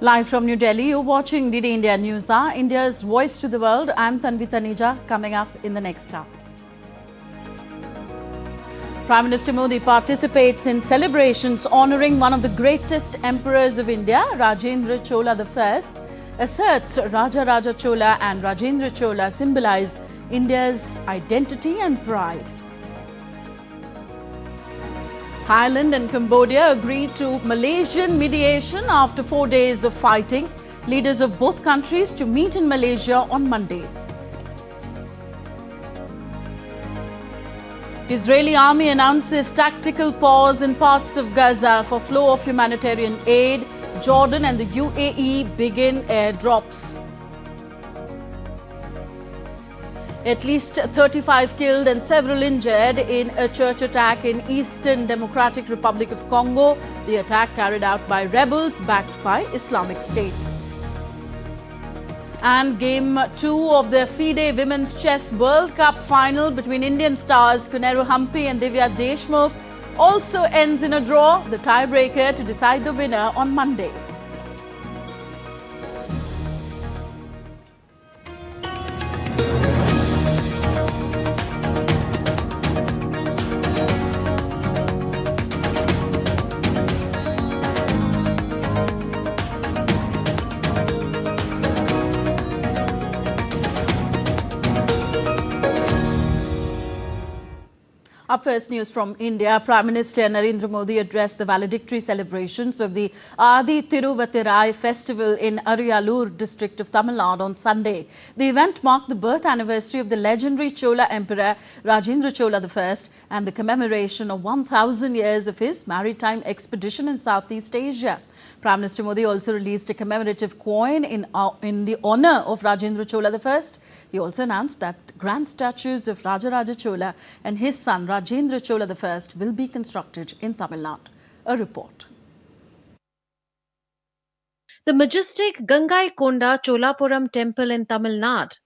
Live from New Delhi, you're watching DD India NewsHour, India's voice to the world. I'm Tanvi Taneja, coming up in the next hour. Prime Minister Modi participates in celebrations honouring one of the greatest emperors of India, Rajendra Chola I, asserts Raja Chola and Rajendra Chola symbolize India's identity and pride. Thailand and Cambodia agreed to Malaysian mediation after 4 days of fighting. Leaders of both countries to meet in Malaysia on Monday. Israeli army announces tactical pause in parts of Gaza for flow of humanitarian aid. Jordan and the UAE begin airdrops. At least 35 killed and several injured in a church attack in Eastern Democratic Republic of Congo. The attack carried out by rebels backed by Islamic State. And Game 2 of the FIDE Women's Chess World Cup final between Indian stars Kuneru Hampi and Divya Deshmukh also ends in a draw. The tiebreaker to decide the winner on Monday. Up first, news from India. Prime Minister Narendra Modi addressed the valedictory celebrations of the Adi Tiruvatirai festival in Ariyalur district of Tamil Nadu on Sunday. The event marked the birth anniversary of the legendary Chola Emperor Rajendra Chola I and the commemoration of 1,000 years of his maritime expedition in Southeast Asia. Prime Minister Modi also released a commemorative coin in the honour of Rajendra Chola I. He also announced that grand statues of Raja Chola and his son Rajendra Chola I will be constructed in Tamil Nadu. A report. The majestic Gangaikonda Cholapuram temple in Tamil Nadu,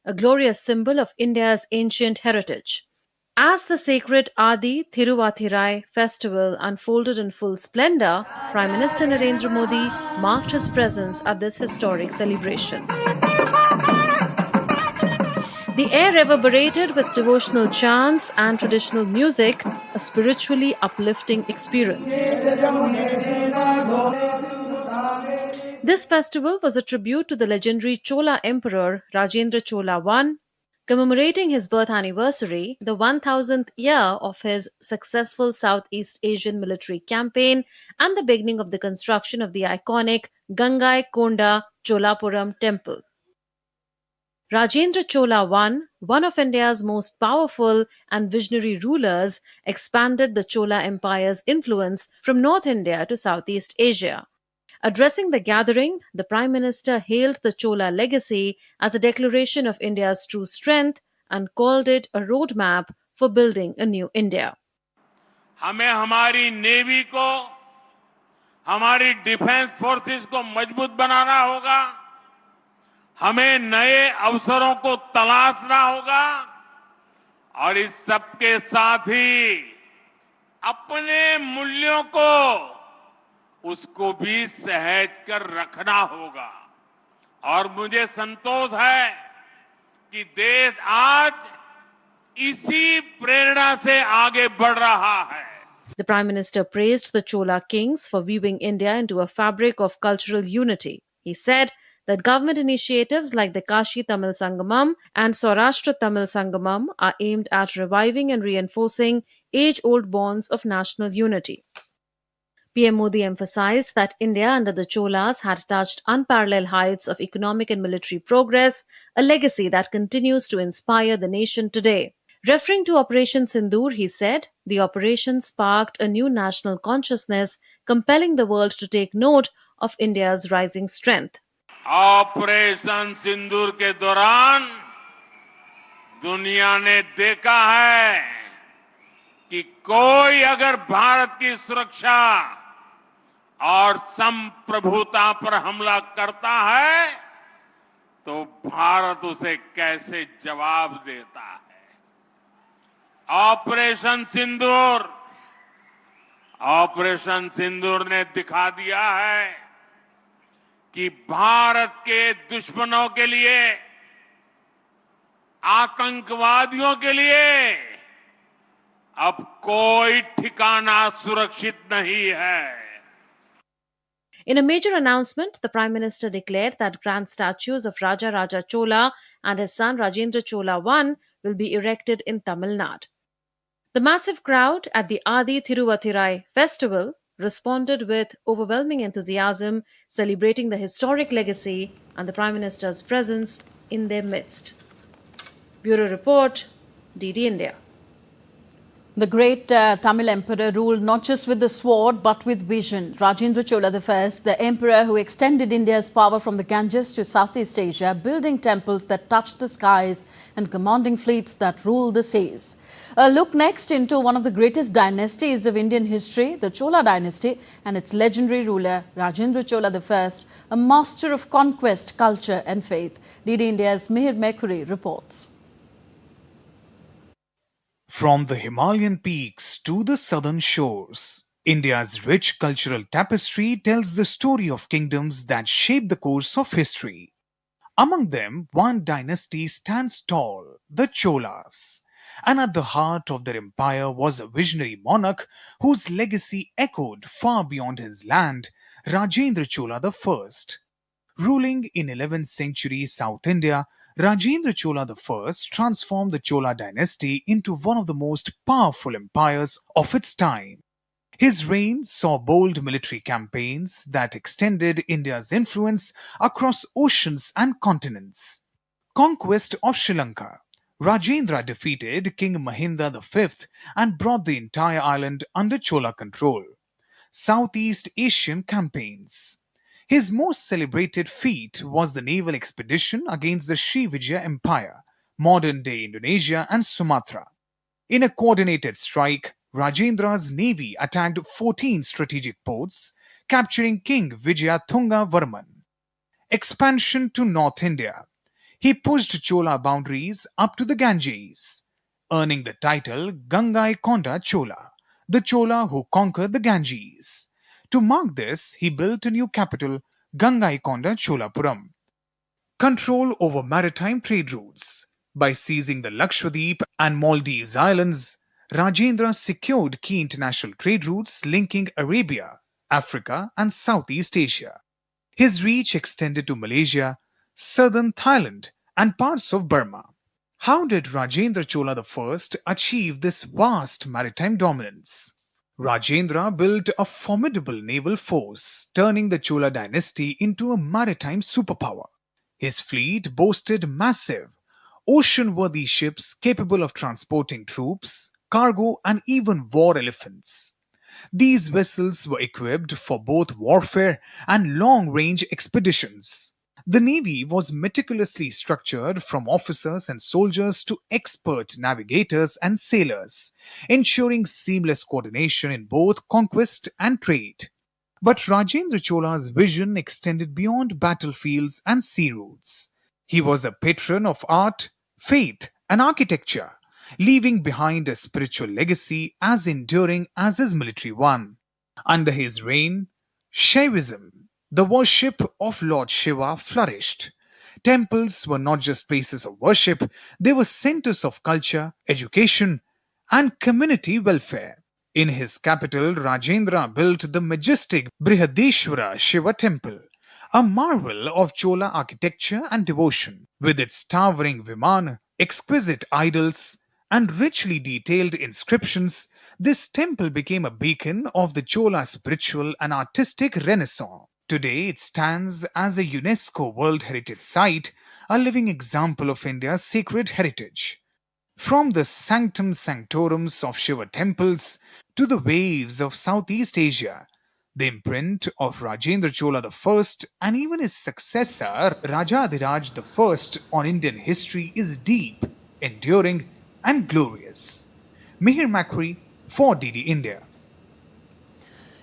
a glorious symbol of India's ancient heritage. As the sacred Adi Tiruvatirai festival unfolded in full splendour, Prime Minister Narendra Modi marked his presence at this historic celebration. The air reverberated with devotional chants and traditional music, a spiritually uplifting experience. This festival was a tribute to the legendary Chola Emperor Rajendra Chola I, commemorating his birth anniversary, the 1000th year of his successful Southeast Asian military campaign, and the beginning of the construction of the iconic Gangaikonda Cholapuram temple. Rajendra Chola I, one of India's most powerful and visionary rulers, expanded the Chola Empire's influence from North India to Southeast Asia. Addressing the gathering, the Prime Minister hailed the Chola legacy as a declaration of India's true strength and called it a roadmap for building a new India. हमें हमारी navy को, हमारी defence forces को मजबूत बनाना होगा. हमें नए अवसरों को तलाशना होगा और इस सबके साथ ही अपने मूल्यों को उसको भी सहेज कर रखना होगा. और मुझे संतोष है कि देश आज इसी प्रेरणा से आगे बढ़ रहा है. The Prime Minister praised the Chola kings for weaving India into a fabric of cultural unity. He said that government initiatives like the Kashi Tamil Sangamam and Saurashtra Tamil Sangamam are aimed at reviving and reinforcing age-old bonds of national unity. PM Modi emphasized that India under the Cholas had touched unparalleled heights of economic and military progress, a legacy that continues to inspire the nation today. Referring to Operation Sindoor, he said, the operation sparked a new national consciousness, compelling the world to take note of India's rising strength. Operation Sindoor के दौरान दुनिया ने देखा है कि कोई अगर भारत की सुरक्षा और संप्रभुता पर हमला करता है तो भारत उसे कैसे जवाब देता है. ऑपरेशन सिंदूर ने दिखा दिया है कि भारत के दुश्मनों के लिए, आतंकवादियों के लिए अब कोई ठिकाना सुरक्षित नहीं है. In a major announcement, the Prime Minister declared that grand statues of Raja Raja Chola and his son Rajendra Chola I will be erected in Tamil Nadu. The massive crowd at the Adi Thiruvathirai festival responded with overwhelming enthusiasm, celebrating the historic legacy and the Prime Minister's presence in their midst. Bureau Report, DD India. The great Tamil emperor ruled not just with the sword but with vision. Rajendra Chola I, the emperor who extended India's power from the Ganges to Southeast Asia, building temples that touched the skies and commanding fleets that ruled the seas. A look next into one of the greatest dynasties of Indian history, the Chola dynasty, and its legendary ruler, Rajendra Chola I, a master of conquest, culture and faith. DD India's Mihir Mekuri reports. From the Himalayan peaks to the southern shores, India's rich cultural tapestry tells the story of kingdoms that shaped the course of history. Among them, one dynasty stands tall, the Cholas. And at the heart of their empire was a visionary monarch whose legacy echoed far beyond his land, Rajendra Chola I. Ruling in 11th century South India, Rajendra Chola I transformed the Chola dynasty into one of the most powerful empires of its time. His reign saw bold military campaigns that extended India's influence across oceans and continents. Conquest of Sri Lanka. Rajendra defeated King Mahinda V and brought the entire island under Chola control. Southeast Asian campaigns. His most celebrated feat was the naval expedition against the Srivijaya Empire, modern-day Indonesia and Sumatra. In a coordinated strike, Rajendra's navy attacked 14 strategic ports, capturing King Vijayatunga Varman. Expansion to North India. He pushed Chola boundaries up to the Ganges, earning the title Gangai Konda Chola, the Chola who conquered the Ganges. To mark this, he built a new capital, Gangaikonda Cholapuram. Control over maritime trade routes. By seizing the Lakshadweep and Maldives Islands, Rajendra secured key international trade routes linking Arabia, Africa, and Southeast Asia. His reach extended to Malaysia, southern Thailand, and parts of Burma. How did Rajendra Chola I achieve this vast maritime dominance? Rajendra built a formidable naval force, turning the Chola dynasty into a maritime superpower. His fleet boasted massive, ocean-worthy ships capable of transporting troops, cargo, and even war elephants. These vessels were equipped for both warfare and long-range expeditions. The navy was meticulously structured from officers and soldiers to expert navigators and sailors, ensuring seamless coordination in both conquest and trade. But Rajendra Chola's vision extended beyond battlefields and sea routes. He was a patron of art, faith, and architecture, leaving behind a spiritual legacy as enduring as his military one. Under his reign, Shaivism, the worship of Lord Shiva, flourished. Temples were not just places of worship, they were centers of culture, education, and community welfare. In his capital, Rajendra built the majestic Brihadeshwara Shiva temple, a marvel of Chola architecture and devotion. With its towering Vimana, exquisite idols, and richly detailed inscriptions, this temple became a beacon of the Chola spiritual and artistic renaissance. Today, it stands as a UNESCO World Heritage Site, a living example of India's sacred heritage. From the sanctum sanctorums of Shiva temples to the waves of Southeast Asia, the imprint of Rajendra Chola I and even his successor Rajadiraj I on Indian history is deep, enduring, and glorious. Mihir Makri for DD India.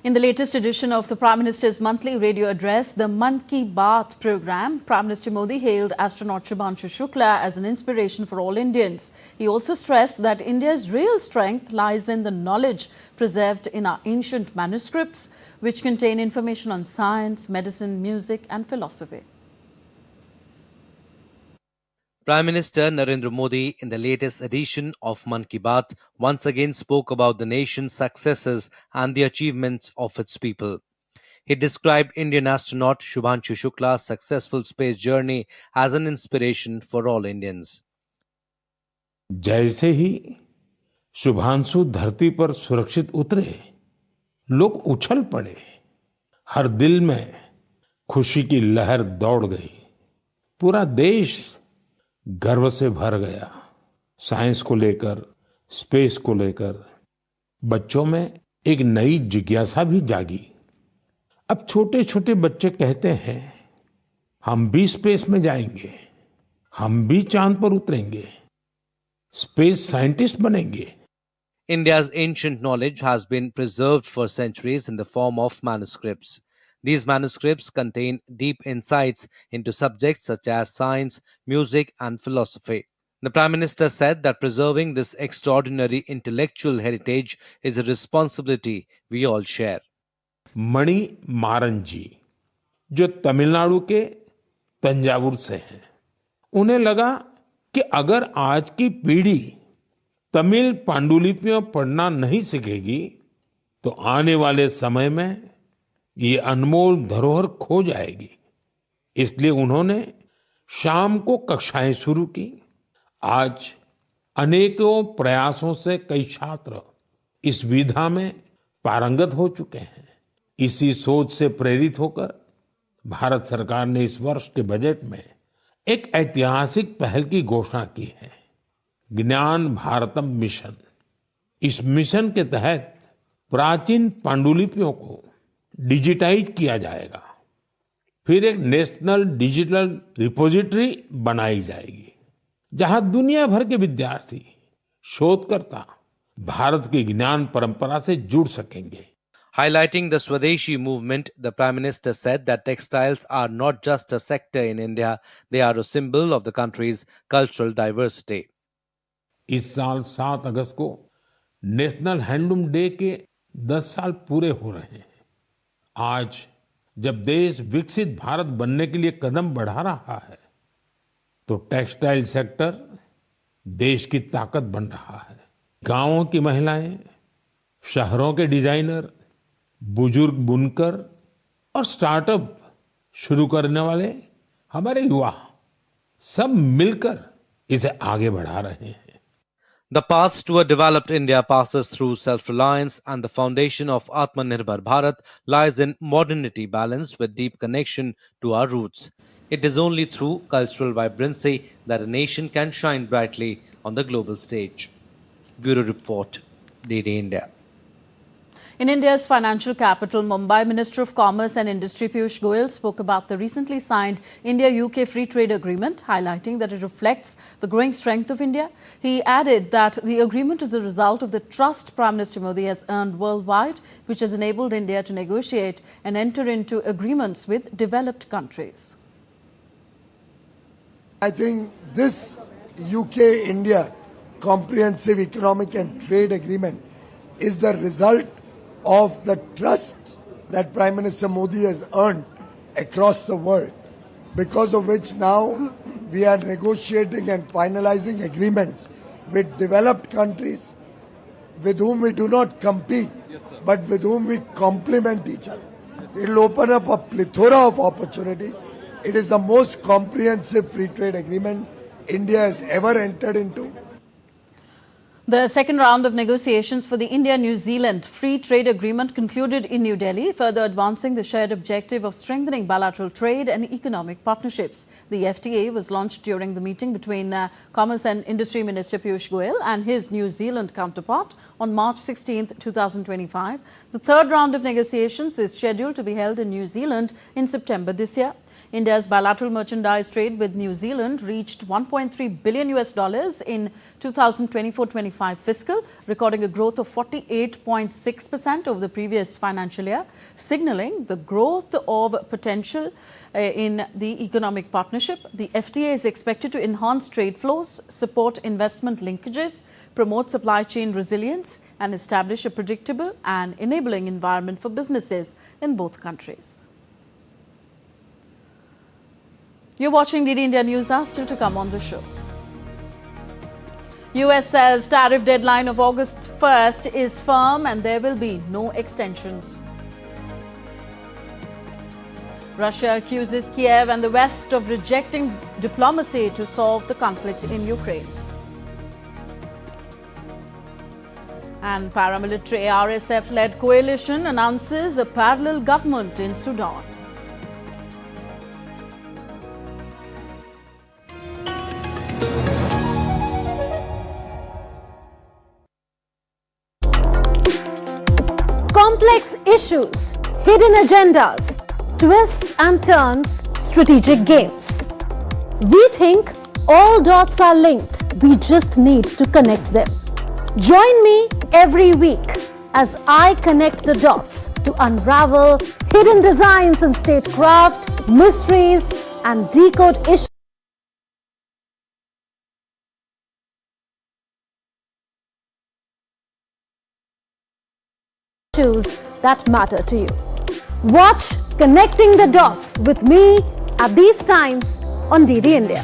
In the latest edition of the Prime Minister's monthly radio address, the Man Ki Baat program, Prime Minister Modi hailed astronaut Shubhanshu Shukla as an inspiration for all Indians. He also stressed that India's real strength lies in the knowledge preserved in our ancient manuscripts, which contain information on science, medicine, music and philosophy. Prime Minister Narendra Modi, in the latest edition of Man Ki Baat, once again spoke about the nation's successes and the achievements of its people. He described Indian astronaut Shubhanshu Shukla's successful space journey as an inspiration for all Indians. जैसे ही शुभांशु धरती पर सुरक्षित उतरे, लोग उछल पड़े। हर दिल में खुशी की लहर दौड़ गई। पूरा देश गर्व से भर गया। साइंस को लेकर, स्पेस को लेकर बच्चों में एक नई जिज्ञासा भी जागी। अब छोटे छोटे बच्चे कहते हैं, हम भी स्पेस में जाएंगे, हम भी चांद पर उतरेंगे, स्पेस साइंटिस्ट बनेंगे। India's ancient knowledge has been preserved for centuries in the form of manuscripts. These manuscripts contain deep insights into subjects such as science, music, and philosophy. The Prime Minister said that preserving this extraordinary intellectual heritage is a responsibility we all share. मणि मारन जी, जो तमिलनाडु के तंजावुर से हैं, उन्हें लगा कि अगर आज की पीढ़ी तमिल पांडुलिपियां पढ़ना नहीं सीखेगी, तो आने वाले समय में ये अनमोल धरोहर खो जाएगी। इसलिए उन्होंने शाम को कक्षाएं शुरू की। आज अनेकों प्रयासों से कई छात्र इस विधा में पारंगत हो चुके हैं। इसी सोच से प्रेरित होकर भारत सरकार ने इस वर्ष के बजट में एक ऐतिहासिक पहल की घोषणा की है, ज्ञान भारतम मिशन। इस मिशन के तहत प्राचीन पांडुलिपियों को डिजिटाइज किया जाएगा। फिर एक नेशनल डिजिटल रिपोजिटरी बनाई जाएगी, जहां दुनिया भर के विद्यार्थी, शोधकर्ता भारत की ज्ञान परंपरा से जुड़ सकेंगे। Highlighting the Swadeshi movement, the Prime Minister said that textiles are not just a sector in India, they are a symbol of the country's cultural diversity. इस साल 7 अगस्त को नेशनल हैंडलूम डे के 10 साल पूरे हो रहे हैं। आज जब देश विकसित भारत बनने के लिए कदम बढ़ा रहा है, तो टेक्सटाइल सेक्टर देश की ताकत बन रहा है। गांवों की महिलाएं, शहरों के डिजाइनर, बुजुर्ग बुनकर और स्टार्टअप शुरू करने वाले हमारे युवा सब मिलकर इसे आगे बढ़ा रहे हैं। The path to a developed India passes through self-reliance, and the foundation of Atmanirbhar Bharat lies in modernity balanced with deep connection to our roots. It is only through cultural vibrancy that a nation can shine brightly on the global stage. Bureau Report, DD India. In India's financial capital, Mumbai, Minister of Commerce and Industry Piyush Goyal spoke about the recently signed India-UK Free Trade Agreement, highlighting that it reflects the growing strength of India. He added that the agreement is a result of the trust Prime Minister Modi has earned worldwide, which has enabled India to negotiate and enter into agreements with developed countries. I think this UK-India Comprehensive Economic and Trade Agreement is the result of the trust that Prime Minister Modi has earned across the world, because of which now we are negotiating and finalizing agreements with developed countries with whom we do not compete, but with whom we complement each other. It will open up a plethora of opportunities. It is the most comprehensive free trade agreement India has ever entered into. The second round of negotiations for the India-New Zealand Free Trade Agreement concluded in New Delhi, further advancing the shared objective of strengthening bilateral trade and economic partnerships. The FTA was launched during the meeting between Commerce and Industry Minister Piyush Goyal and his New Zealand counterpart on March 16, 2025. The third round of negotiations is scheduled to be held in New Zealand in September this year. India's bilateral merchandise trade with New Zealand reached $1.3 billion in 2024-25 fiscal, recording a growth of 48.6% over the previous financial year, signaling the growth of potential in the economic partnership. The FTA is expected to enhance trade flows, support investment linkages, promote supply chain resilience, and establish a predictable and enabling environment for businesses in both countries. You're watching DD India NewsHour, still to come on the show. US says tariff deadline of August 1st is firm and there will be no extensions. Russia accuses Kiev and the West of rejecting diplomacy to solve the conflict in Ukraine. And paramilitary RSF-led coalition announces a parallel government in Sudan. Complex issues, hidden agendas, twists and turns, strategic games. We think all dots are linked. We just need to connect them. Join me every week as I connect the dots to unravel hidden designs in statecraft, mysteries, and decode issues that matter to you. Watch Connecting the Dots with me at these times on DD India.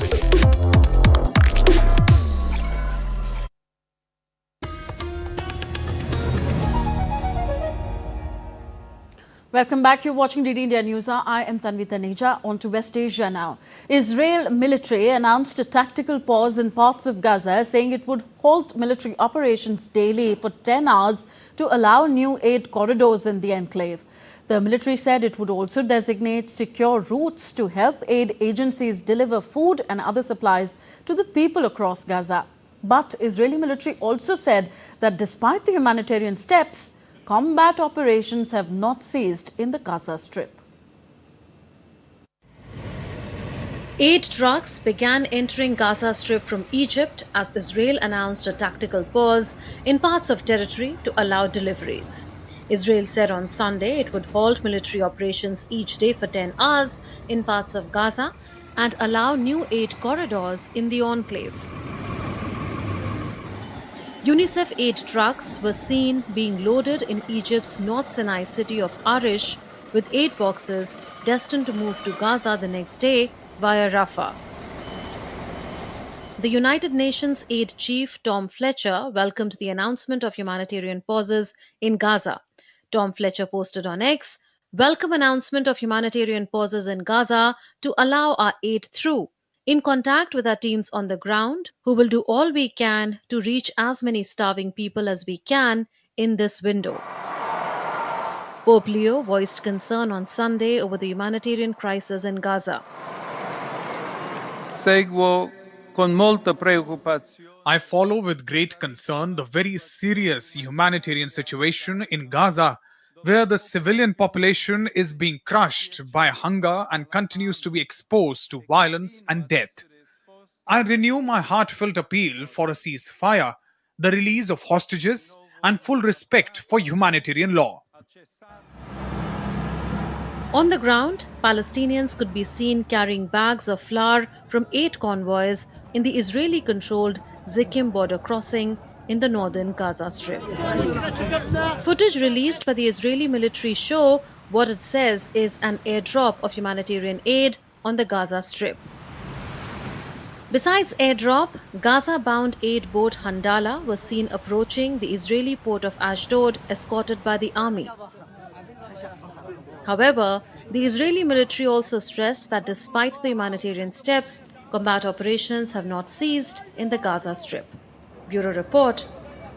Welcome back. You're watching DD India NewsHour. I am Tanvi Taneja. On to West Asia now. Israel military announced a tactical pause in parts of Gaza, saying it would halt military operations daily for 10 hours to allow new aid corridors in the enclave. The military said it would also designate secure routes to help aid agencies deliver food and other supplies to the people across Gaza. But Israeli military also said that despite the humanitarian steps, combat operations have not ceased in the Gaza Strip. Aid trucks began entering Gaza Strip from Egypt as Israel announced a tactical pause in parts of territory to allow deliveries. Israel said on Sunday it would halt military operations each day for 10 hours in parts of Gaza and allow new aid corridors in the enclave. UNICEF aid trucks were seen being loaded in Egypt's North Sinai city of Arish with aid boxes destined to move to Gaza the next day via Rafah. The United Nations aid chief Tom Fletcher welcomed the announcement of humanitarian pauses in Gaza. Tom Fletcher posted on X, "Welcome announcement of humanitarian pauses in Gaza to allow our aid through. In contact with our teams on the ground, who will do all we can to reach as many starving people as we can in this window." Pope Leo voiced concern on Sunday over the humanitarian crisis in Gaza. I follow with great concern the very serious humanitarian situation in Gaza, where the civilian population is being crushed by hunger and continues to be exposed to violence and death. I renew my heartfelt appeal for a ceasefire, the release of hostages, and full respect for humanitarian law. On the ground, Palestinians could be seen carrying bags of flour from 8 convoys in the Israeli-controlled Zikim border crossing in the northern Gaza Strip. Footage released by the Israeli military show what it says is an airdrop of humanitarian aid on the Gaza Strip. Besides airdrop, Gaza-bound aid boat Handala was seen approaching the Israeli port of Ashdod escorted by the army. However, the Israeli military also stressed that despite the humanitarian steps, combat operations have not ceased in the Gaza Strip. Bureau Report,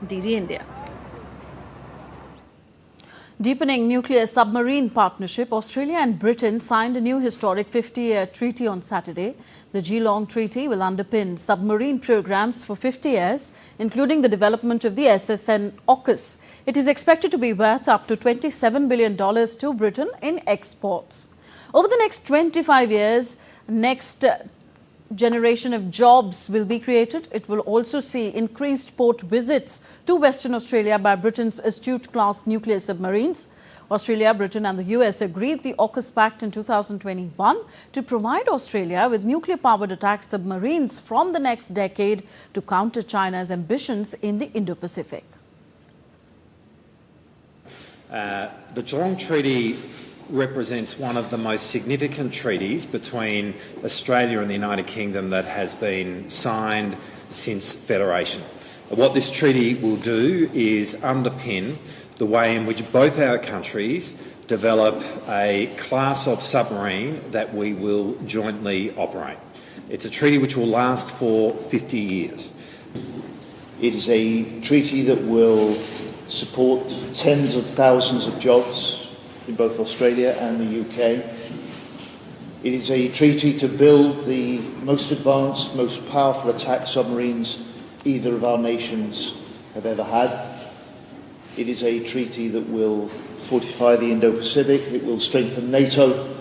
DD India. Deepening nuclear submarine partnership, Australia and Britain signed a new historic 50-year treaty on Saturday. The Geelong Treaty will underpin submarine programs for 50 years, including the development of the SSN AUKUS. It is expected to be worth up to $27 billion to Britain in exports. Over the next 25 years, next generation of jobs will be created. It will also see increased port visits to Western Australia by Britain's Astute-class nuclear submarines. Australia, Britain and the US agreed the AUKUS Pact in 2021 to provide Australia with nuclear-powered attack submarines from the next decade to counter China's ambitions in the Indo-Pacific. The Geelong Treaty represents one of the most significant treaties between Australia and the United Kingdom that has been signed since Federation. What this treaty will do is underpin the way in which both our countries develop a class of submarine that we will jointly operate. It's a treaty which will last for 50 years. It is a treaty that will support tens of thousands of jobs in both Australia and the UK. It is a treaty to build the most advanced, most powerful attack submarines either of our nations have ever had. It is a treaty that will fortify the Indo-Pacific. It will strengthen NATO.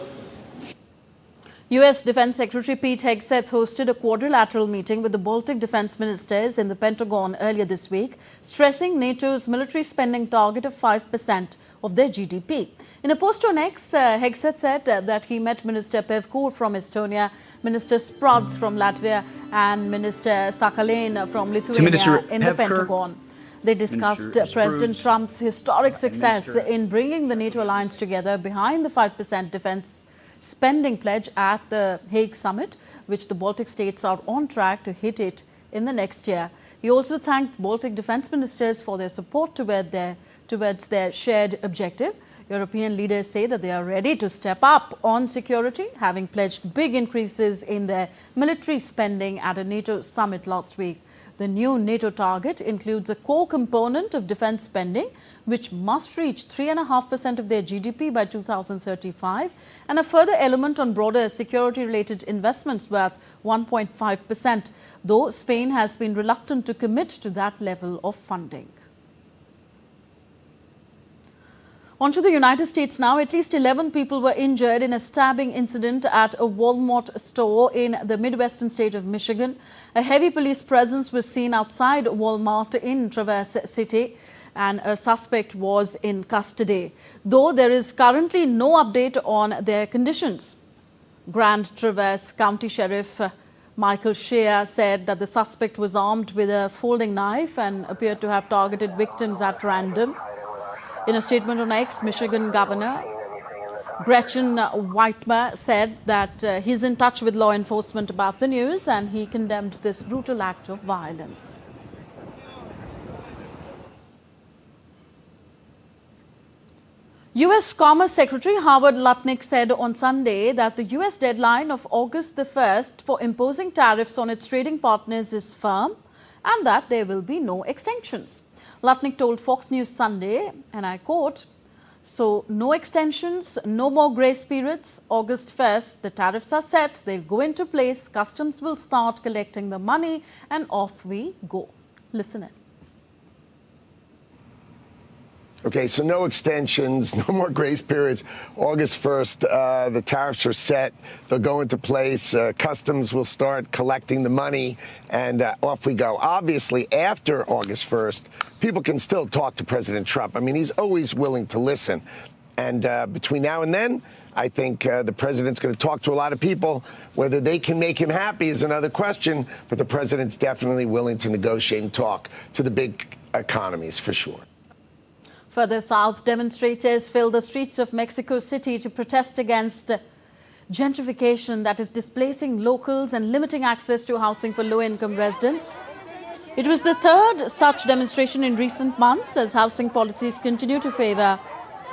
US Defense Secretary Pete Hegseth hosted a quadrilateral meeting with the Baltic defense ministers in the Pentagon earlier this week, stressing NATO's military spending target of 5% of their GDP. In a post on X, Hegseth said that he met Minister Pevkur from Estonia, Minister Sprads from Latvia and Minister Sakhalin from Lithuania in the Pentagon. They discussed President Trump's historic success in bringing the NATO alliance together behind the 5% defense spending pledge at the Hague summit, which the Baltic states are on track to hit it in the next year. He also thanked Baltic defense ministers for their support towards their shared objective. European leaders say that they are ready to step up on security, having pledged big increases in their military spending at a NATO summit last week. The new NATO target includes a core component of defense spending, which must reach 3.5% of their GDP by 2035, and a further element on broader security-related investments worth 1.5%, though Spain has been reluctant to commit to that level of funding. On to the United States now. At least 11 people were injured in a stabbing incident at a Walmart store in the Midwestern state of Michigan. A heavy police presence was seen outside Walmart in Traverse City, and a suspect was in custody, though there is currently no update on their conditions. Grand Traverse County Sheriff Michael Shea said that the suspect was armed with a folding knife and appeared to have targeted victims at random. In a statement on X, Michigan Governor Gretchen Whitmer said that he's in touch with law enforcement about the news, and he condemned this brutal act of violence. US Commerce Secretary Howard Lutnick said on Sunday that the US deadline of August the 1st for imposing tariffs on its trading partners is firm and that there will be no extensions. Lutnick told Fox News Sunday, and I quote, "So no extensions, no more grace periods. August 1st, the tariffs are set, they'll go into place, customs will start collecting the money, and off we go." Listen in. Okay, so no extensions, no more grace periods. August 1st, the tariffs are set. They'll go into place. Customs will start collecting the money, and off we go. Obviously, after August 1st, people can still talk to President Trump. I mean, he's always willing to listen. And between now and then, I think the president's going to talk to a lot of people. Whether they can make him happy is another question, but the president's definitely willing to negotiate and talk to the big economies for sure. Further south, demonstrators filled the streets of Mexico City to protest against gentrification that is displacing locals and limiting access to housing for low-income residents. It was the third such demonstration in recent months as housing policies continue to favor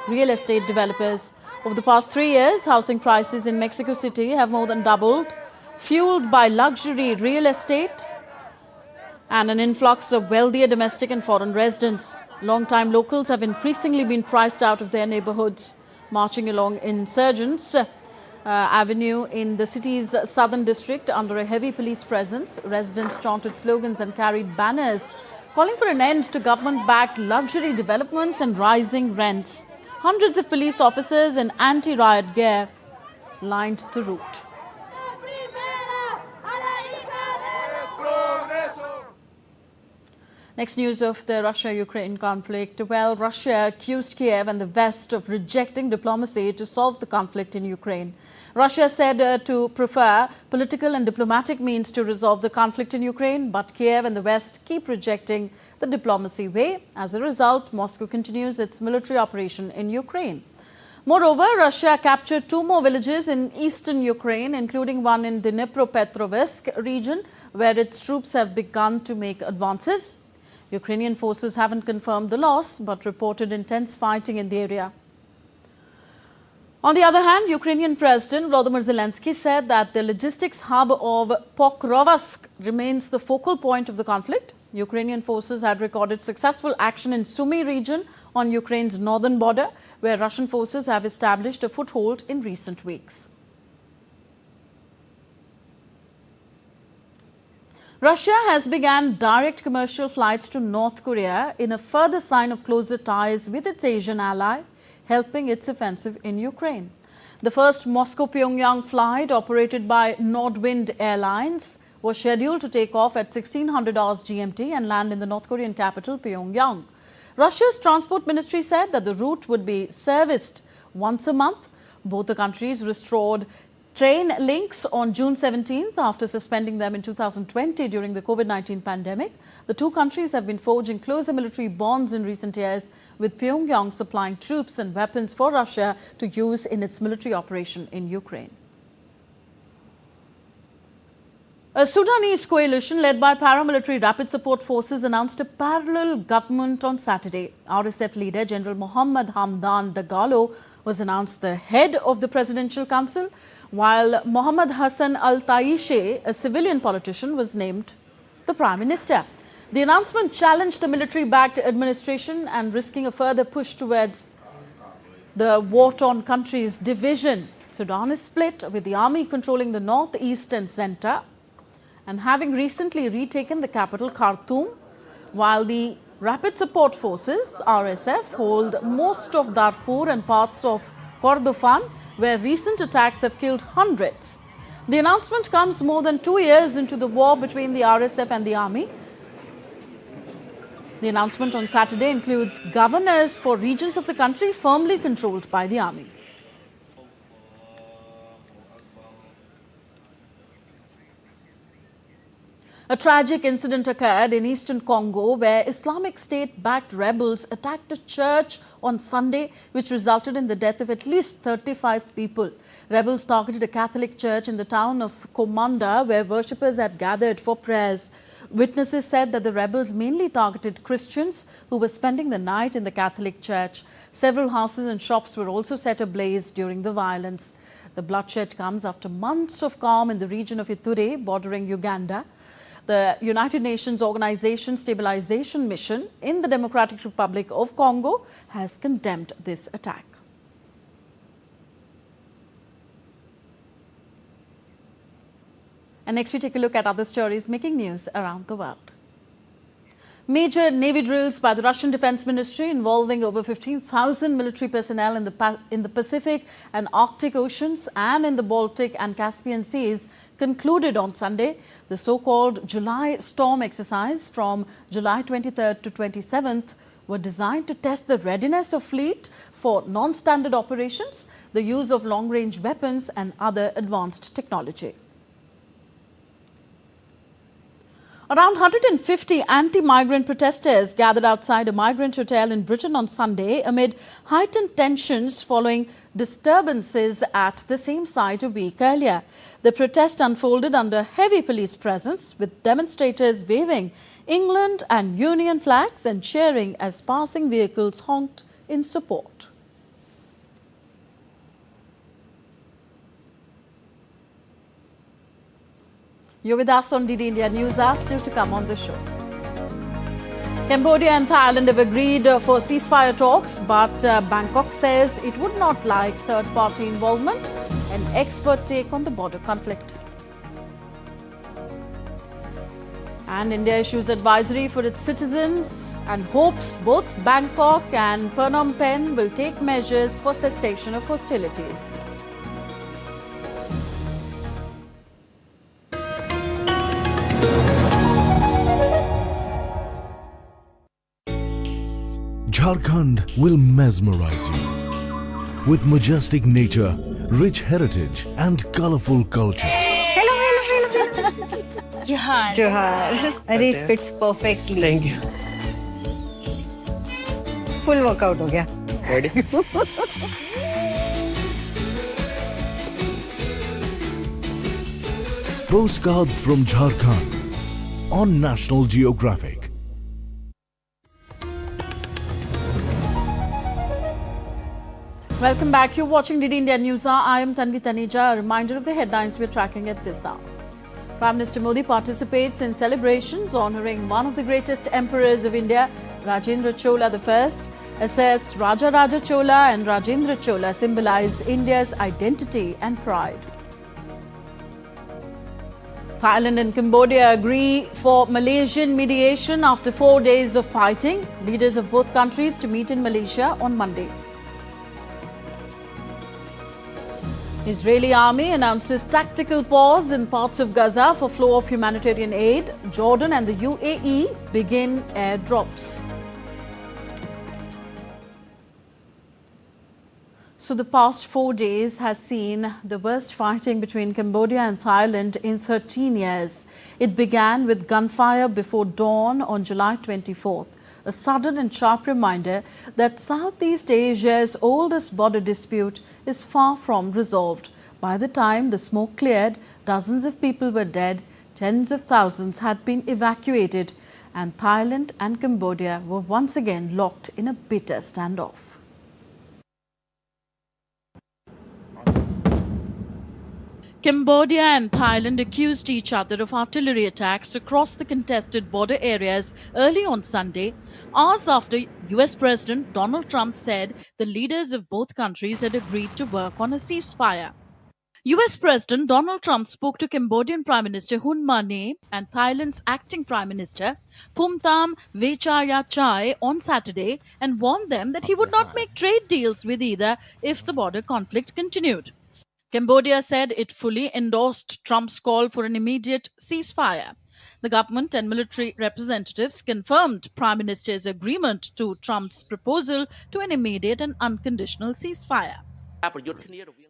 real estate developers. Over the past 3 years, housing prices in Mexico City have more than doubled, fueled by luxury real estate and an influx of wealthier domestic and foreign residents. Long-time locals have increasingly been priced out of their neighborhoods. Marching along Insurgents Avenue in the city's southern district under a heavy police presence, residents chanted slogans and carried banners calling for an end to government-backed luxury developments and rising rents. Hundreds of police officers in anti-riot gear lined the route. Next news of the Russia-Ukraine conflict. Well, Russia accused Kiev and the West of rejecting diplomacy to solve the conflict in Ukraine. Russia said to prefer political and diplomatic means to resolve the conflict in Ukraine, but Kiev and the West keep rejecting the diplomacy way. As a result, Moscow continues its military operation in Ukraine. Moreover, Russia captured 2 more villages in eastern Ukraine, including one in the Dnipropetrovsk region, where its troops have begun to make advances. Ukrainian forces haven't confirmed the loss, but reported intense fighting in the area. On the other hand, Ukrainian President Volodymyr Zelensky said that the logistics hub of Pokrovsk remains the focal point of the conflict. Ukrainian forces had recorded successful action in Sumy region on Ukraine's northern border, where Russian forces have established a foothold in recent weeks. Russia has begun direct commercial flights to North Korea in a further sign of closer ties with its Asian ally, helping its offensive in Ukraine. The first Moscow-Pyongyang flight, operated by Nordwind Airlines, was scheduled to take off at 1600 hours GMT and land in the North Korean capital, Pyongyang. Russia's transport ministry said that the route would be serviced once a month. Both the countries restored train links on June 17th after suspending them in 2020 during the COVID-19 pandemic. The two countries have been forging closer military bonds in recent years, with Pyongyang supplying troops and weapons for Russia to use in its military operation in Ukraine. A Sudanese coalition led by paramilitary rapid support forces announced a parallel government on Saturday. RSF leader General Mohammed Hamdan Dagalo was announced the head of the Presidential Council, while Mohammed Hassan Al-Taishe, a civilian politician, was named the Prime Minister. The announcement challenged the military-backed administration and risking a further push towards the war-torn country's division. Sudan is split, with the army controlling the north, east and centre, and having recently retaken the capital Khartoum, while the Rapid Support Forces, RSF, hold most of Darfur and parts of Kordofan, where recent attacks have killed hundreds. The announcement comes more than 2 years into the war between the RSF and the army. The announcement on Saturday includes governors for regions of the country firmly controlled by the army. A tragic incident occurred in eastern Congo, where Islamic State-backed rebels attacked a church on Sunday, which resulted in the death of at least 35 people. Rebels targeted a Catholic church in the town of Komanda, where worshippers had gathered for prayers. Witnesses said that the rebels mainly targeted Christians who were spending the night in the Catholic church. Several houses and shops were also set ablaze during the violence. The bloodshed comes after months of calm in the region of Ituri, bordering Uganda. The United Nations Organization Stabilization Mission in the Democratic Republic of Congo has condemned this attack. And next we take a look at other stories making news around the world. Major Navy drills by the Russian Defense Ministry involving over 15,000 military personnel in the Pacific and Arctic Oceans and in the Baltic and Caspian Seas concluded on Sunday. The so-called July Storm exercise from July 23rd to 27th were designed to test the readiness of fleet for non-standard operations, the use of long-range weapons and other advanced technology. Around 150 anti-migrant protesters gathered outside a migrant hotel in Britain on Sunday amid heightened tensions following disturbances at the same site a week earlier. The protest unfolded under heavy police presence, with demonstrators waving England and Union flags and cheering as passing vehicles honked in support. You're with us on DD India NewsHour, still to come on the show. Cambodia and Thailand have agreed for ceasefire talks, but Bangkok says it would not like third-party involvement, an expert take on the border conflict. And India issues advisory for its citizens and hopes both Bangkok and Phnom Penh will take measures for cessation of hostilities. Jharkhand will mesmerize you with majestic nature, rich heritage and colorful culture. Johar. It fits perfectly. Thank you. Full workout हो गया. Ready? Postcards from Jharkhand on National Geographic. Welcome back. You're watching DD India NewsHour. I am Tanvi Taneja. A reminder of the headlines we're tracking at this hour. Prime Minister Modi participates in celebrations honouring one of the greatest emperors of India, Rajendra Chola I, asserts Raja Chola and Rajendra Chola symbolize India's identity and pride. Thailand and Cambodia agree for Malaysian mediation after 4 days of fighting. Leaders of both countries to meet in Malaysia on Monday. Israeli army announces tactical pause in parts of Gaza for flow of humanitarian aid. Jordan and the UAE begin airdrops. So the past 4 days has seen the worst fighting between Cambodia and Thailand in 13 years. It began with gunfire before dawn on July 24th. A sudden and sharp reminder that Southeast Asia's oldest border dispute is far from resolved. By the time the smoke cleared, dozens of people were dead, tens of thousands had been evacuated, and Thailand and Cambodia were once again locked in a bitter standoff. Cambodia and Thailand accused each other of artillery attacks across the contested border areas early on Sunday, hours after US President Donald Trump said the leaders of both countries had agreed to work on a ceasefire. US President Donald Trump spoke to Cambodian Prime Minister Hun Manet and Thailand's acting Prime Minister Phumtham Vechayachai on Saturday and warned them that he would not make trade deals with either if the border conflict continued. Cambodia said it fully endorsed Trump's call for an immediate ceasefire. The government and military representatives confirmed Prime Minister's agreement to Trump's proposal to an immediate and unconditional ceasefire.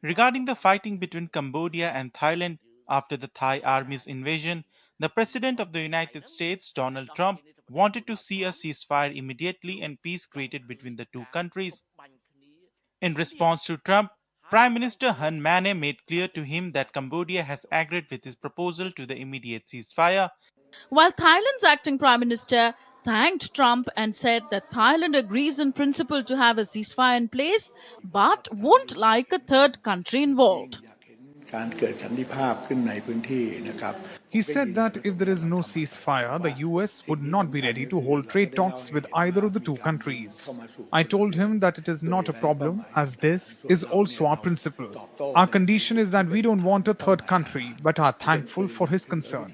Regarding the fighting between Cambodia and Thailand after the Thai army's invasion, the President of the United States, Donald Trump, wanted to see a ceasefire immediately and peace created between the two countries. In response to Trump, Prime Minister Hun Manet made clear to him that Cambodia has agreed with his proposal to the immediate ceasefire. While Thailand's acting Prime Minister thanked Trump and said that Thailand agrees in principle to have a ceasefire in place, but won't like a third country involved. He said that if there is no ceasefire, the US would not be ready to hold trade talks with either of the two countries. I told him that it is not a problem, as this is also our principle. Our condition is that we don't want a third country, but are thankful for his concern.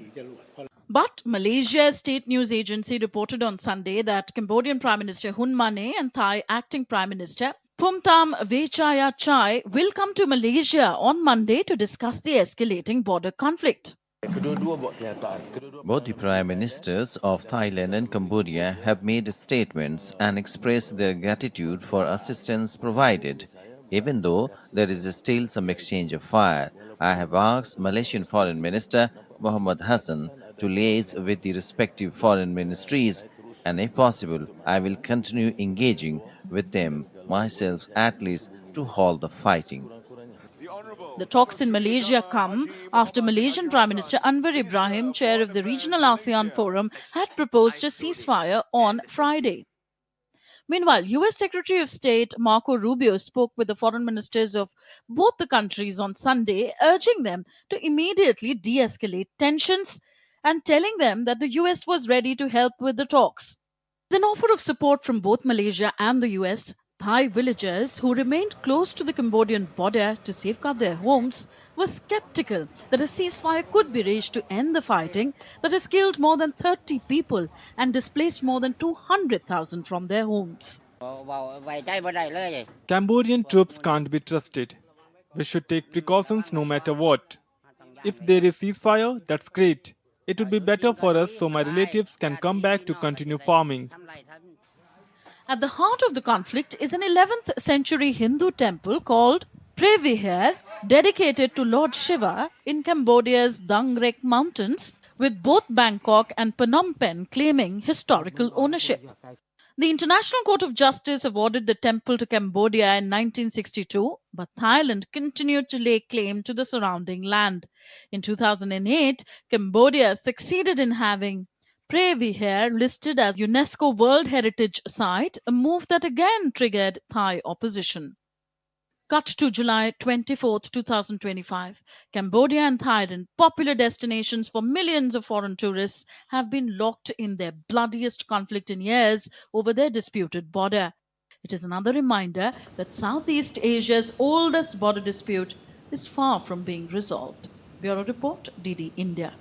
But Malaysia's state news agency reported on Sunday that Cambodian Prime Minister Hun Manet and Thai acting Prime Minister Phumtham Vechayachai will come to Malaysia on Monday to discuss the escalating border conflict. Both the Prime Ministers of Thailand and Cambodia have made statements and expressed their gratitude for assistance provided. Even though there is still some exchange of fire, I have asked Malaysian Foreign Minister Mohammed Hassan to liaise with the respective foreign ministries, and if possible, I will continue engaging with them myself at least to halt the fighting. The talks in Malaysia come after Malaysian Prime Minister Anwar Ibrahim, chair of the Regional ASEAN Forum, had proposed a ceasefire on Friday. Meanwhile, US Secretary of State Marco Rubio spoke with the foreign ministers of both the countries on Sunday, urging them to immediately de-escalate tensions and telling them that the US was ready to help with the talks. With an offer of support from both Malaysia and the US, Thai villagers who remained close to the Cambodian border to safeguard their homes were skeptical that a ceasefire could be reached to end the fighting that has killed more than 30 people and displaced more than 200,000 from their homes. Cambodian troops can't be trusted. We should take precautions no matter what. If there is ceasefire, that's great. It would be better for us so my relatives can come back to continue farming. At the heart of the conflict is an 11th century Hindu temple called Previhar, dedicated to Lord Shiva in Cambodia's Dangrek Mountains, with both Bangkok and Phnom Penh claiming historical ownership. The International Court of Justice awarded the temple to Cambodia in 1962, but Thailand continued to lay claim to the surrounding land. In 2008, Cambodia succeeded in having Previhar listed as UNESCO World Heritage Site, a move that again triggered Thai opposition. Cut to July 24th, 2025. Cambodia and Thailand, popular destinations for millions of foreign tourists, have been locked in their bloodiest conflict in years over their disputed border. It is another reminder that Southeast Asia's oldest border dispute is far from being resolved. Bureau Report, DD India.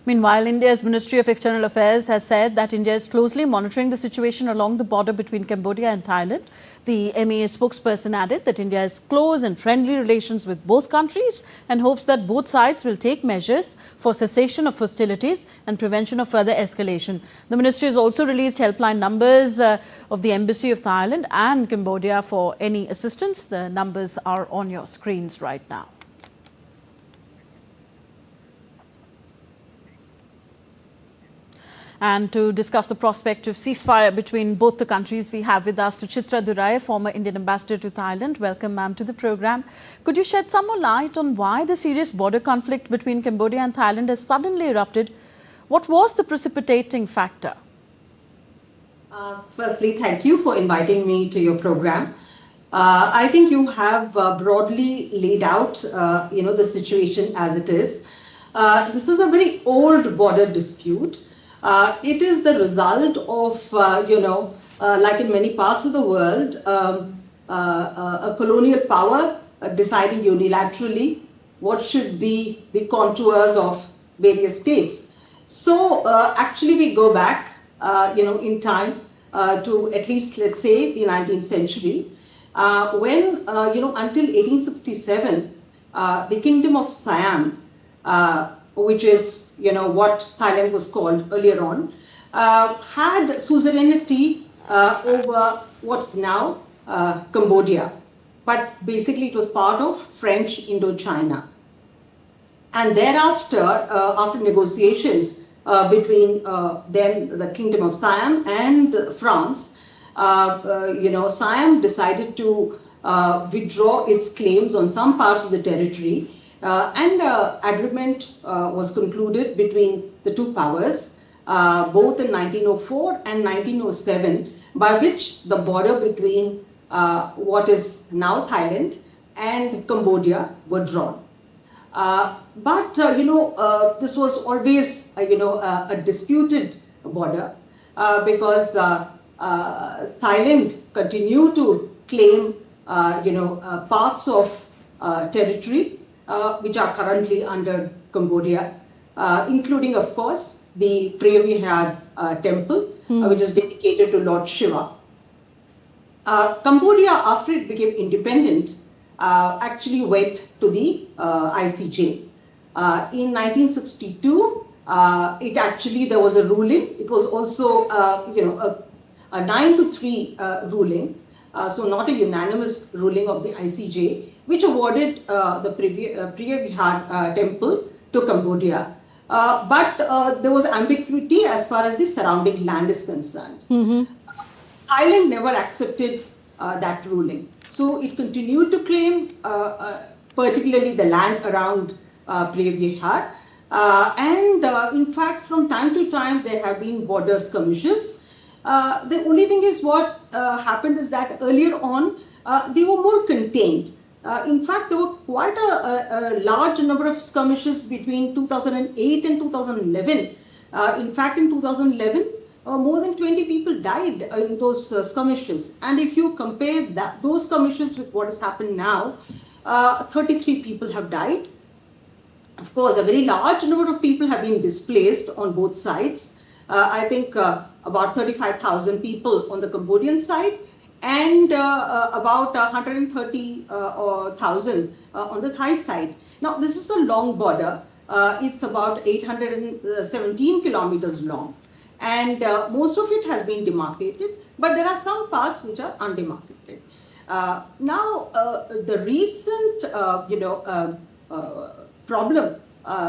Meanwhile, India's Ministry of External Affairs has said that India is closely monitoring the situation along the border between Cambodia and Thailand. The MEA spokesperson added that India has close and friendly relations with both countries and hopes that both sides will take measures for cessation of hostilities and prevention of further escalation. The ministry has also released helpline numbers of the Embassy of Thailand and Cambodia for any assistance. The numbers are on your screens right now. And to discuss the prospect of ceasefire between both the countries, we have with us Suchitra Durai, former Indian ambassador to Thailand. Welcome, ma'am, to the program. Could you shed some more light on why the serious border conflict between Cambodia and Thailand has suddenly erupted? What was the precipitating factor? Firstly, thank you for inviting me to your program. I think you have broadly laid out, the situation as it is. This is a very old border dispute. It is the result of, like in many parts of the world, a colonial power deciding unilaterally what should be the contours of various states. So actually we go back, in time to at least, let's say, the 19th century, when, until 1867, the Kingdom of Siam, which is, what Thailand was called earlier on, had suzerainty over what's now Cambodia. But basically it was part of French Indochina. And thereafter, after negotiations between then the Kingdom of Siam and France, Siam decided to withdraw its claims on some parts of the territory. And agreement was concluded between the two powers, both in 1904 and 1907, by which the border between what is now Thailand and Cambodia were drawn. But this was always, a disputed border because Thailand continued to claim, parts of territory which are currently under Cambodia, including, of course, the Previhar temple, which is dedicated to Lord Shiva. Cambodia, after it became independent, actually went to the ICJ. In 1962, there was a ruling. It was also, a 9-3 ruling, so not a unanimous ruling of the ICJ, which awarded the Previhar temple to Cambodia. But there was ambiguity as far as the surrounding land is concerned. Thailand never accepted that ruling. So it continued to claim, particularly the land around Previhar. And in fact, from time to time, there have been border skirmishes. The only thing is what happened is that earlier on, they were more contained. In fact, there were quite a large number of skirmishes between 2008 and 2011. In fact, in 2011, more than 20 people died in those skirmishes. And if you compare those skirmishes with what has happened now, 33 people have died. Of course, a very large number of people have been displaced on both sides. I think about 35,000 people on the Cambodian side and about 130,000 on the Thai side. Now, this is a long border. It's about 817 kilometers long. and most of it has been demarcated, but there are some parts which are undemarcated. Now, the recent, problem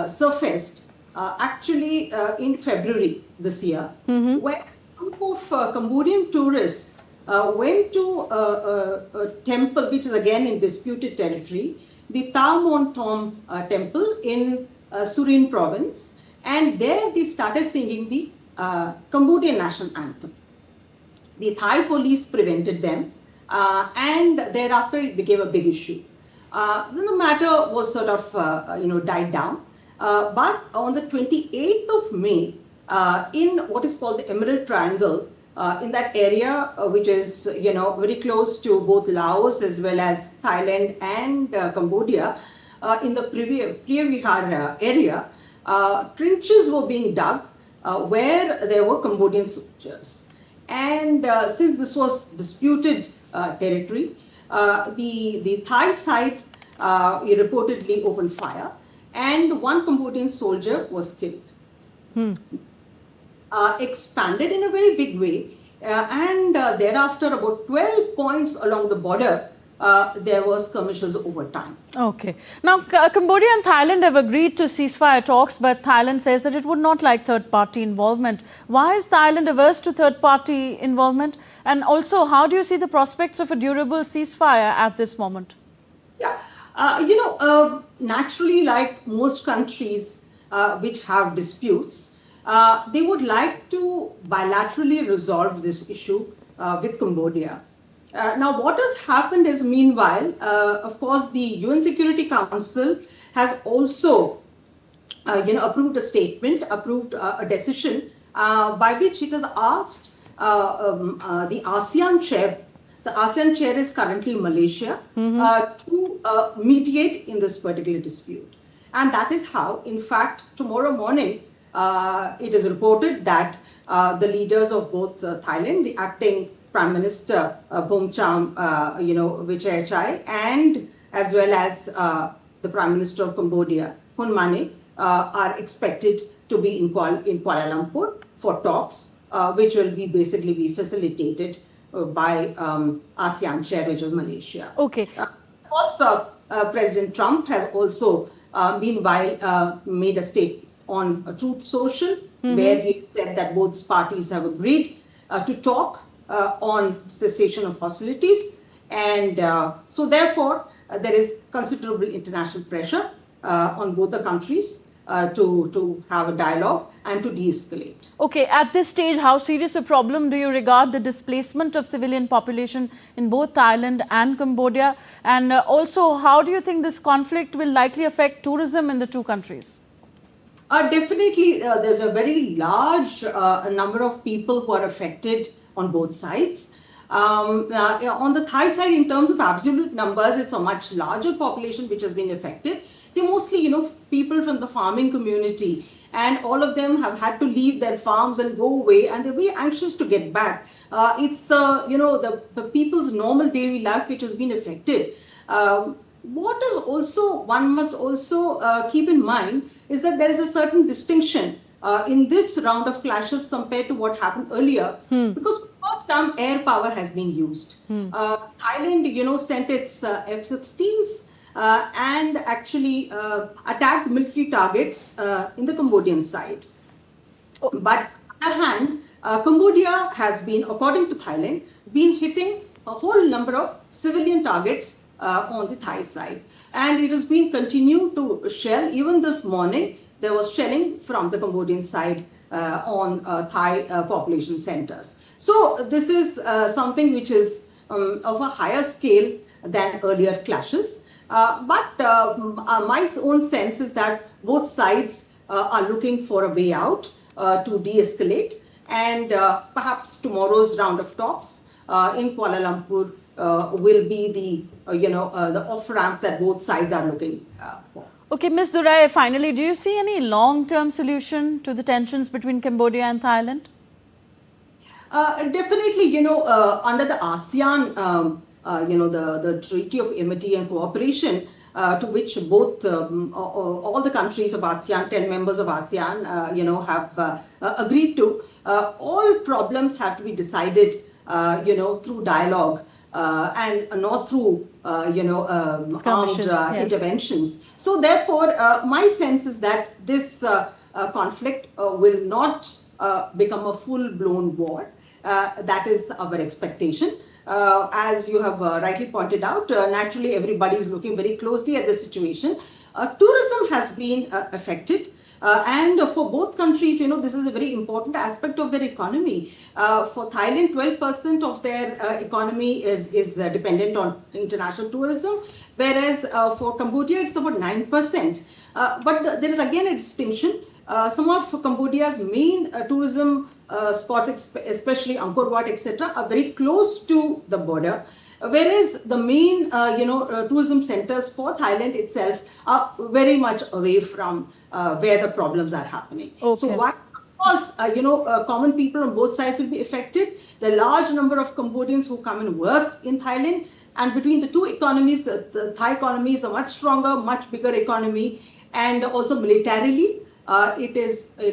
surfaced actually in February this year, where a group of Cambodian tourists went to a temple which is again in disputed territory, the Tha Mon Thom temple in Surin province, and there they started singing the Cambodian national anthem. The Thai police prevented them, and thereafter it became a big issue. Then the matter was sort of died down. But on the 28th of May, in what is called the Emerald Triangle, in that area which is very close to both Laos as well as Thailand and Cambodia, in the Priyavihar area, trenches were being dug where there were Cambodian soldiers. And since this was disputed territory, the Thai side reportedly opened fire, and one Cambodian soldier was killed. Expanded in a very big way, and thereafter about 12 points along the border, there were skirmishes over time. Okay. Now, Cambodia and Thailand have agreed to ceasefire talks, but Thailand says that it would not like third-party involvement. Why is Thailand averse to third-party involvement? And also, how do you see the prospects of a durable ceasefire at this moment? Yeah, naturally, like most countries which have disputes, they would like to bilaterally resolve this issue with Cambodia. Now, what has happened is, meanwhile, of course, the UN Security Council has also, approved a statement, approved a decision by which it has asked the ASEAN chair. The ASEAN chair is currently Malaysia, to mediate in this particular dispute. And that is how, in fact, tomorrow morning, it is reported that the leaders of both Thailand, the acting Prime Minister Bomcham, Vichayachai, and as well as the Prime Minister of Cambodia, Hun Manet, are expected to be in Kuala Lumpur for talks, which will basically be facilitated by ASEAN chair, which is Malaysia. Okay. Of course, President Trump has also, meanwhile, made a statement on Truth Social, where he said that both parties have agreed to talk on cessation of hostilities, and so therefore there is considerable international pressure on both the countries to have a dialogue and to de-escalate. Okay, at this stage, how serious a problem do you regard the displacement of civilian population in both Thailand and Cambodia? And also, how do you think this conflict will likely affect tourism in the two countries? Definitely, there's a very large number of people who are affected on both sides. On the Thai side, in terms of absolute numbers, it's a much larger population which has been affected. They're mostly, people from the farming community, and all of them have had to leave their farms and go away, and they're very anxious to get back. It's the people's normal daily life which has been affected. What is also, one must also keep in mind is that there is a certain distinction in this round of clashes compared to what happened earlier, because for the first time air power has been used. Thailand, sent its F-16s and actually attacked military targets in the Cambodian side. But on the other hand, Cambodia has been, according to Thailand, been hitting a whole number of civilian targets on the Thai side. And it has been continued to shell. Even this morning, there was shelling from the Cambodian side on Thai population centers. So this is something which is of a higher scale than earlier clashes. But my own sense is that both sides are looking for a way out to de-escalate. And perhaps tomorrow's round of talks in Kuala Lumpur will be the off-ramp that both sides are looking for. Okay, Ms. Durai, finally, do you see any long-term solution to the tensions between Cambodia and Thailand? Definitely, under the ASEAN, the Treaty of Amity and Cooperation, to which both all the countries of ASEAN, 10 members of ASEAN, have agreed to. All problems have to be decided, through dialogue and not through, armed interventions. So therefore, my sense is that this conflict will not become a full-blown war. That is our expectation. As you have rightly pointed out, naturally everybody is looking very closely at the situation. Tourism has been affected. And for both countries, this is a very important aspect of their economy. For Thailand, 12% of their economy is dependent on international tourism, whereas for Cambodia, it's about 9%. But there is again a distinction. Some of Cambodia's main tourism spots, especially Angkor Wat, etc., are very close to the border, whereas the main, tourism centers for Thailand itself are very much away from where the problems are happening. Okay. So, of course, common people on both sides will be affected. The large number of Cambodians who come and work in Thailand, and between the two economies, the Thai economy is a much stronger, much bigger economy, and also militarily. It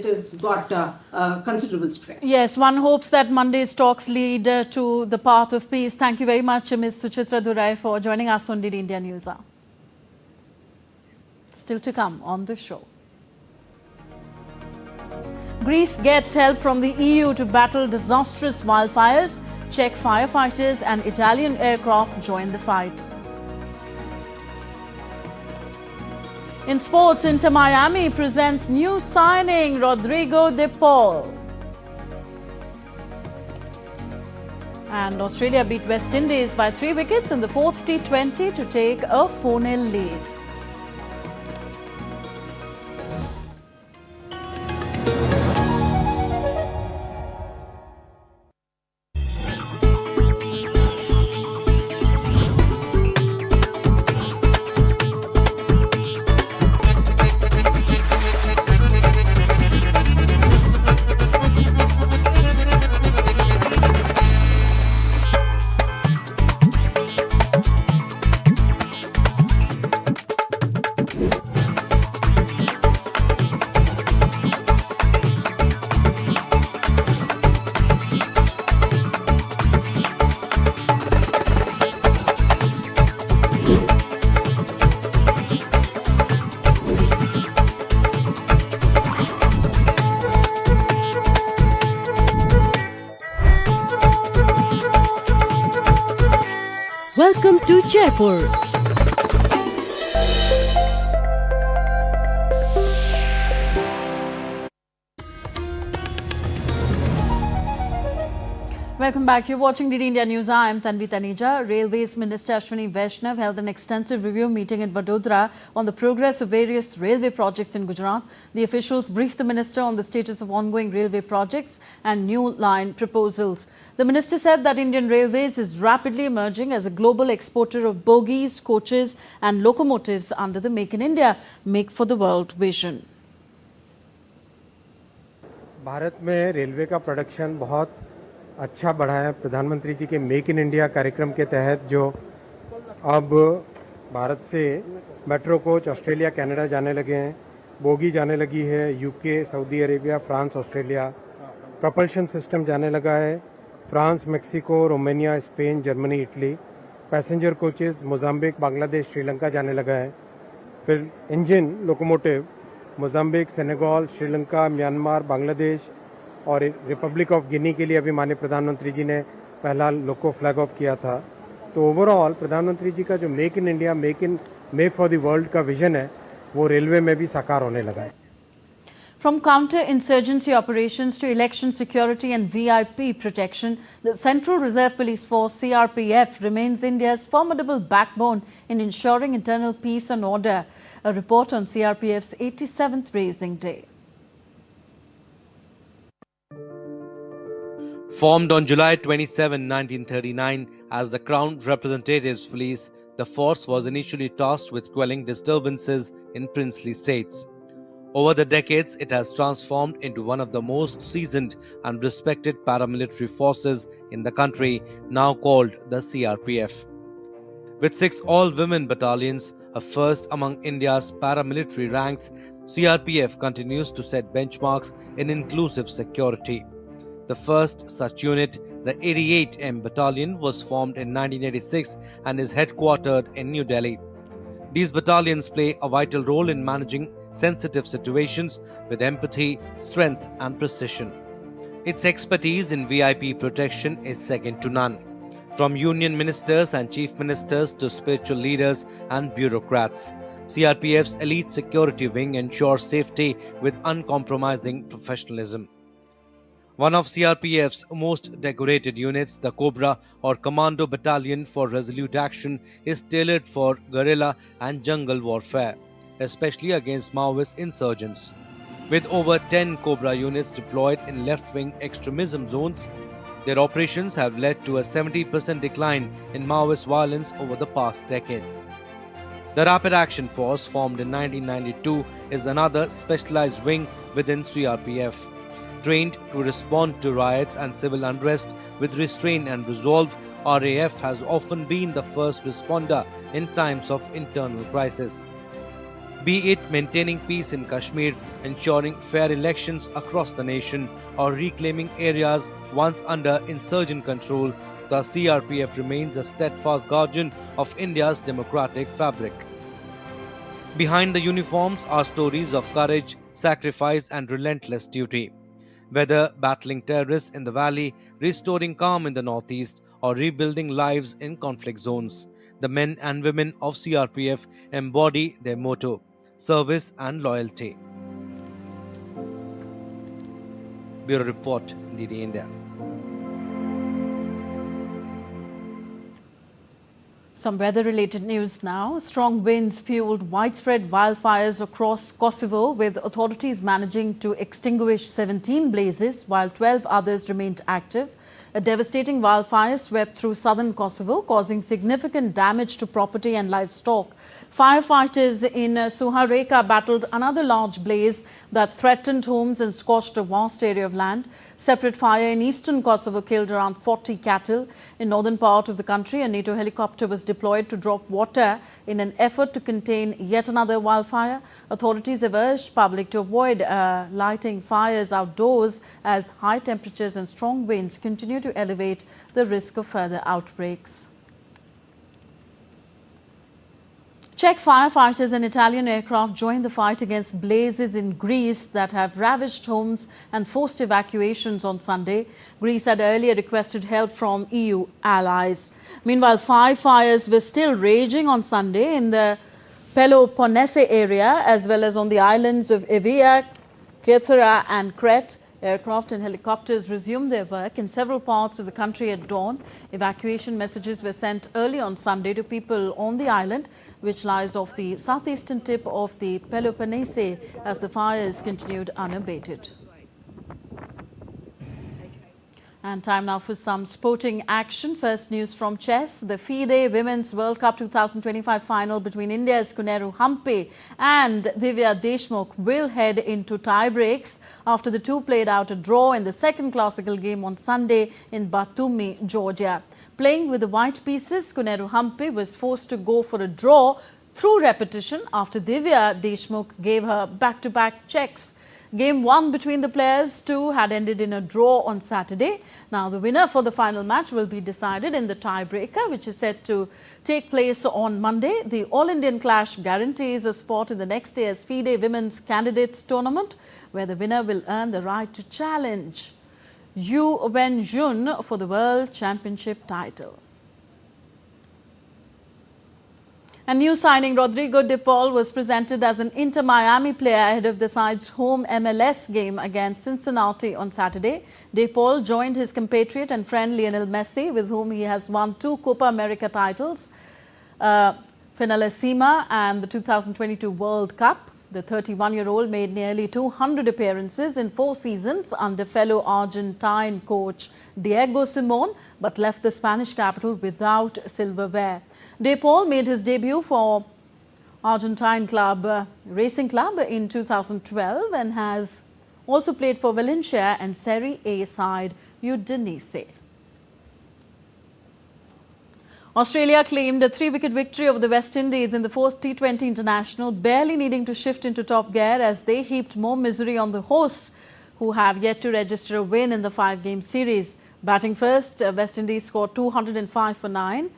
has got considerable strength. Yes, one hopes that Monday's talks lead to the path of peace. Thank you very much, Ms. Suchitra Durai, for joining us on India NewsHour. Still to come on the show. Greece gets help from the EU to battle disastrous wildfires. Czech firefighters and Italian aircraft join the fight. In sports, Inter Miami presents new signing Rodrigo de Paul. And Australia beat West Indies by 3 wickets in the 4th T20 to take a 4-0 lead. Welcome to Jaipur. Welcome back. You're watching DD India News. I am Tanvi Taneja. Railways Minister Ashwini Vaishnav held an extensive review meeting in Vadodara on the progress of various railway projects in Gujarat. The officials briefed the minister on the status of ongoing railway projects and new line proposals. The minister said that Indian Railways is rapidly emerging as a global exporter of bogies, coaches and locomotives under the Make in India, Make for the World vision. Bharat में railway का production बहुत अच्छा बढ़ा है। प्रधानमंत्री जी के make in India कार्यक्रम के तहत जो अब भारत से मेट्रो कोच ऑस्ट्रेलिया कनाडा जाने लगे हैं, बोगी जाने लगी है UK, Saudi Arabia, France, Australia, propulsion system जाने लगा है France, Mexico, Romania, Spain, Germany, Italy, passenger coaches Mozambique, Bangladesh, Sri Lanka जाने लगा है। फिर engine locomotive Mozambique, Senegal, Sri Lanka, Myanmar, Bangladesh और रिपब्लिक ऑफ गिनी के लिए अभी माननीय प्रधानमंत्री जी ने पहला लोको फ्लैग ऑफ किया था। तो ओवरऑल प्रधानमंत्री जी का जो make in India, make for the world का विजन है वो रेलवे में भी साकार होने लगा है। From counter-insurgency operations to election security and VIP protection, the Central Reserve Police Force CRPF remains India's formidable backbone in ensuring internal peace and order. A report on CRPF's 87th Raising Day. Formed on July 27, 1939 as the Crown Representatives Police, the force was initially tasked with quelling disturbances in princely states. Over the decades, it has transformed into one of the most seasoned and respected paramilitary forces in the country, now called the CRPF. With 6 all-women battalions, A first among India's paramilitary ranks, CRPF continues to set benchmarks in inclusive security. The first such unit, the 88M Battalion, was formed in 1986 and is headquartered in New Delhi. These battalions play a vital role in managing sensitive situations with empathy, strength, and precision. Its expertise in VIP protection is second to none. From union ministers and chief ministers to spiritual leaders and bureaucrats, CRPF's elite security wing ensures safety with uncompromising professionalism. One of CRPF's most decorated units, the Cobra or Commando Battalion for Resolute Action, is tailored for guerrilla and jungle warfare, especially against Maoist insurgents. With over 10 Cobra units deployed in left-wing extremism zones, their operations have led to a 70% decline in Maoist violence over the past decade. The Rapid Action Force, formed in 1992, is another specialized wing within CRPF. Trained to respond to riots and civil unrest with restraint and resolve, RAF has often been the first responder in times of internal crisis. Be it maintaining peace in Kashmir, ensuring fair elections across the nation, or reclaiming areas once under insurgent control, the CRPF remains a steadfast guardian of India's democratic fabric. Behind the uniforms are stories of courage, sacrifice, and relentless duty. Whether battling terrorists in the valley, restoring calm in the northeast, or rebuilding lives in conflict zones, the men and women of CRPF embody their motto: service and loyalty. Bureau Report, DD India. Some weather-related news now. Strong winds fueled widespread wildfires across Kosovo, with authorities managing to extinguish 17 blazes while 12 others remained active. A devastating wildfire swept through southern Kosovo, causing significant damage to property and livestock. Firefighters in Suha-Reka battled another large blaze that threatened homes and scorched a vast area of land. Separate fire in eastern Kosovo killed around 40 cattle. In northern part of the country, a NATO helicopter was deployed to drop water in an effort to contain yet another wildfire. Authorities have urged public to avoid lighting fires outdoors as high temperatures and strong winds continue to elevate the risk of further outbreaks. Czech firefighters and Italian aircraft joined the fight against blazes in Greece that have ravaged homes and forced evacuations on Sunday. Greece had earlier requested help from EU allies. Meanwhile, 5 fires were still raging on Sunday in the Peloponnese area as well as on the islands of Evia, Kythera and Crete. Aircraft and helicopters resumed their work in several parts of the country at dawn. Evacuation messages were sent early on Sunday to people on the island, which lies off the southeastern tip of the Peloponnese, as the fires continued unabated. And time now for some sporting action. First news from chess. The FIDE Women's World Cup 2025 final between India's Kuneru Hampi and Divya Deshmukh will head into tie-breaks after the two played out a draw in the second classical game on Sunday in Batumi, Georgia. Playing with the white pieces, Kuneru Hampi was forced to go for a draw through repetition after Divya Deshmukh gave her back-to-back checks. Game 1 between the players two had ended in a draw on Saturday. Now the winner for the final match will be decided in the tiebreaker, which is set to take place on Monday. The All-Indian clash guarantees a spot in the next year's FIDE Women's Candidates Tournament, where the winner will earn the right to challenge Yu Wen-jun for the World Championship title. A new signing, Rodrigo de Paul, was presented as an Inter Miami player ahead of the side's home MLS game against Cincinnati on Saturday. De Paul joined his compatriot and friend Lionel Messi, with whom he has won 2 Copa America titles, Finalissima and the 2022 World Cup. The 31-year-old made nearly 200 appearances in 4 seasons under fellow Argentine coach Diego Simón, but left the Spanish capital without silverware. De Paul made his debut for Argentine club Racing Club in 2012 and has also played for Valencia and Serie A side Udinese. Australia claimed a 3-wicket victory over the West Indies in the 4th T20 International, barely needing to shift into top gear as they heaped more misery on the hosts, who have yet to register a win in the 5-game series. Batting first, West Indies scored 205 for 9.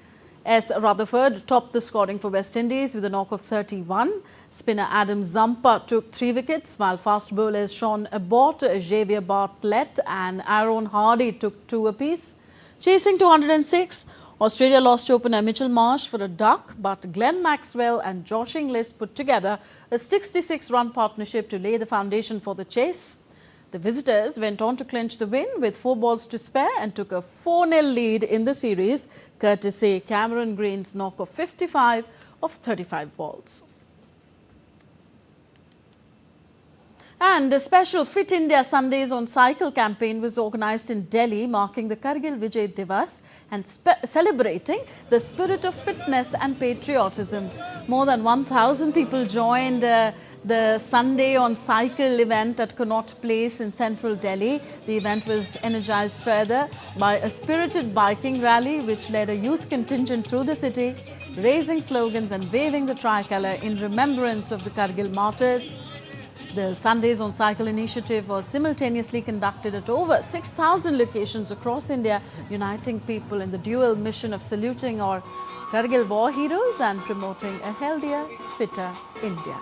S. Rutherford topped the scoring for West Indies with a knock of 31. Spinner Adam Zampa took 3 wickets, while fast bowlers Sean Abbott, Xavier Bartlett and Aaron Hardy took 2 apiece. Chasing 206, Australia lost opener Mitchell Marsh for a duck, but Glenn Maxwell and Josh Inglis put together a 66-run partnership to lay the foundation for the chase. The visitors went on to clinch the win with 4 balls to spare and took a 4-0 lead in the series, courtesy Cameron Green's knock of 55 of 35 balls. And a special Fit India Sundays on Cycle campaign was organised in Delhi, marking the Kargil Vijay Divas and celebrating the spirit of fitness and patriotism. More than 1,000 people joined the Sunday on Cycle event at Connaught Place in central Delhi. The event was energised further by a spirited biking rally which led a youth contingent through the city, raising slogans and waving the tricolour in remembrance of the Kargil martyrs. The Sundays on Cycle initiative was simultaneously conducted at over 6,000 locations across India, uniting people in the dual mission of saluting our Kargil war heroes and promoting a healthier, fitter India.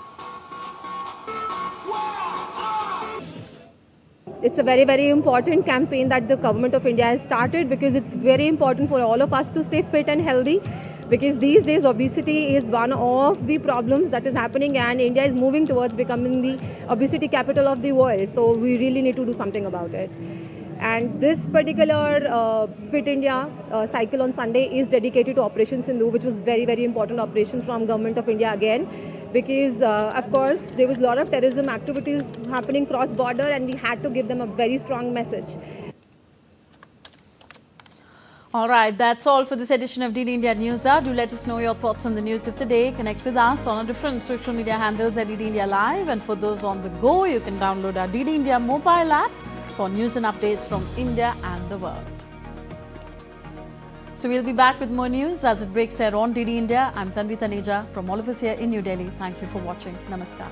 It's a very, very important campaign that the government of India has started, because it's very important for all of us to stay fit and healthy. Because these days obesity is one of the problems that is happening, and India is moving towards becoming the obesity capital of the world. So we really need to do something about it. And this particular Fit India cycle on Sunday is dedicated to Operation Sindhu, which was very, very important operation from government of India again. Because of course there was a lot of terrorism activities happening cross border, and we had to give them a very strong message. All right, that's all for this edition of DD India NewsHour. Do let us know your thoughts on the news of the day. Connect with us on our different social media handles at DD India Live. And for those on the go, you can download our DD India mobile app for news and updates from India and the world. So we'll be back with more news as it breaks here on DD India. I'm Tanvi Taneja from all of us here in New Delhi. Thank you for watching. Namaskar.